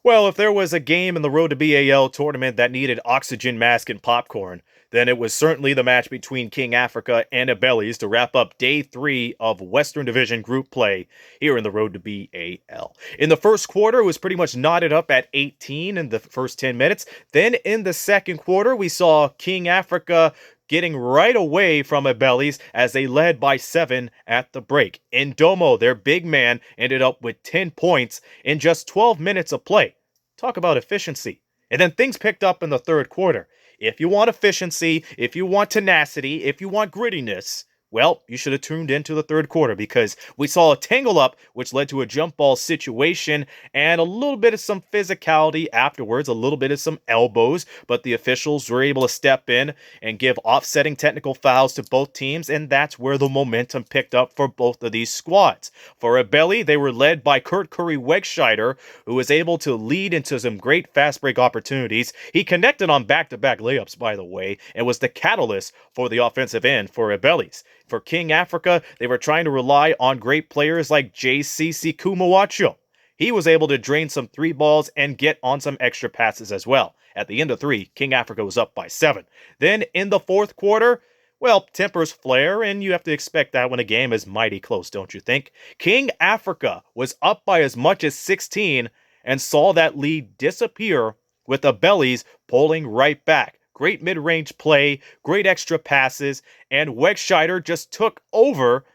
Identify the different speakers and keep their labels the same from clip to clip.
Speaker 1: Well, if there was a game in the Road to BAL tournament that needed oxygen mask and popcorn, then it was certainly the match between King Africa and Abeilles to wrap up day 3 of Western Division group play here in the Road to BAL. In the first quarter, it was pretty much knotted up at 18 in the first 10 minutes. Then in the second quarter, we saw King Africa getting right away from Abeilles as they led by 7 at the break. Ndomo, their big man, ended up with 10 points in just 12 minutes of play. Talk about efficiency. And then things picked up in the third quarter. If you want efficiency, if you want tenacity, if you want grittiness, well, you should have tuned into the third quarter because we saw a tangle up, which led to a jump ball situation and a little bit of some physicality afterwards, a little bit of some elbows, but the officials were able to step in and give offsetting technical fouls to both teams, and that's where the momentum picked up for both of these squads. For Abeilles, they were led by Kurt Curry Wegscheider, who was able to lead into some great fast break opportunities. He connected on back-to-back layups, by the way, and was the catalyst for the offensive end for Abeilles. For King Africa, they were trying to rely on great players like JC Sikumawacho. He was able to drain some 3 balls and get on some extra passes as well. At the end of 3, King Africa was up by 7. Then in the fourth quarter, well, tempers flare, and you have to expect that when a game is mighty close, don't you think? King Africa was up by as much as 16 and saw that lead disappear with the Abeilles pulling right back. Great mid-range play, great extra passes, and Wegscheider just took over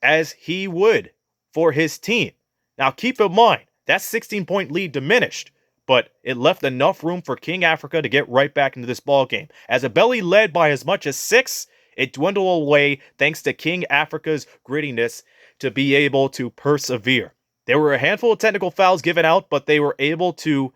Speaker 1: as he would for his team. Now keep in mind, that 16-point lead diminished, but it left enough room for King Africa to get right back into this ball game. As Abeilles led by as much as 6, it dwindled away thanks to King Africa's grittiness to be able to persevere. There were a handful of technical fouls given out, but they were able to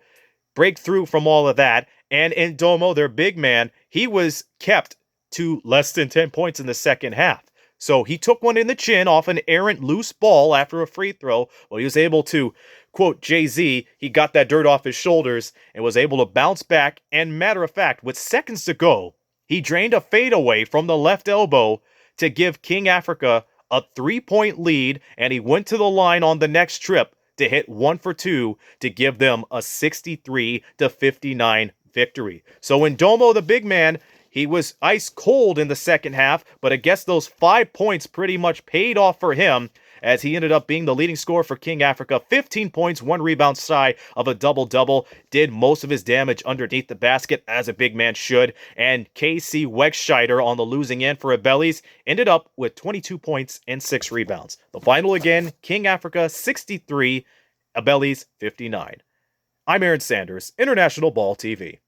Speaker 1: break through from all of that. And Ndomo, their big man, he was kept to less than 10 points in the second half. So he took one in the chin off an errant loose ball after a free throw. Well, he was able to, quote Jay-Z, he got that dirt off his shoulders and was able to bounce back. And matter of fact, with seconds to go, he drained a fadeaway from the left elbow to give King Africa a 3-point lead, and he went to the line on the next trip to hit 1 for 2 to give them a 63-59 victory. So Ndomo, the big man, he was ice cold in the second half, but I guess those 5 points pretty much paid off for him as he ended up being the leading scorer for King Africa. 15 points, 1 rebound shy of a double-double. Did most of his damage underneath the basket, as a big man should. And KC Wegscheider on the losing end for Abeilles ended up with 22 points and 6 rebounds. The final again, King Africa 63, Abeilles 59. I'm Aaron Sanders, International Ball TV.